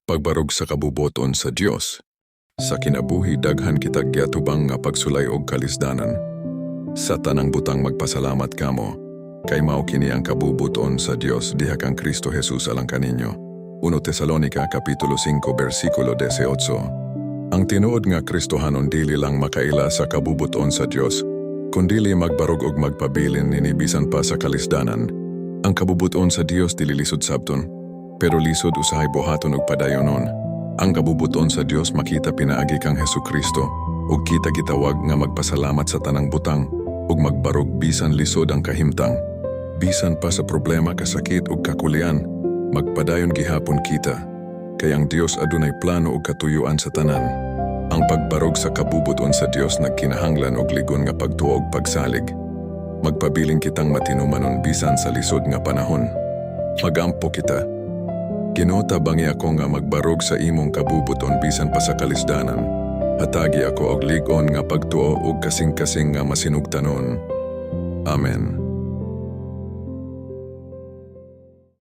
Pagbarog sa kabuboton sa Dios. Sa kinabuhi daghan kita gyatubang nga pagsulay og kalisdanan. Sa tanang butang magpasalamat kamo, kay mao kini ang kabubuton sa Dios diha kang Kristo Jesus alang kaninyo. 1 Tesalonica Kapitulo 5 versikulo 18. Ang tinuod nga Kristohanon dili lang makaila sa kabubuton sa Dios, kundili magbarog og magpabilin nini bisan pa sa kalisdanan. Ang kabubuton sa Dios dili lisod sabton, pero lisod usahay buhaton og padayonon. Ang kabubuton sa Dios makita pinaagi kang Hesukristo, ug kita gitawag nga magpasalamat sa tanang butang, ug magbarog bisan lisod ang kahimtang. Bisan pa sa problema, kasakit ug kakulian, magpadayon gihapon kita. Kay ang Dios adunay plano ug katuyuan sa tanan. Ang pagbarog sa kabubuton sa Dios nagkinahanglan og ligon nga pagtuo ug pagsalig. Magpabiling kitang matinumanon bisan sa lisod nga panahon. Magampo kita. Ginoo, tabangi ako nga magbarog sa imong kabubuton bisan pa sa kalisdanan. Hatagi ako og lig-on nga pagtuo ug kasing-kasing nga masinugtanon. Amen.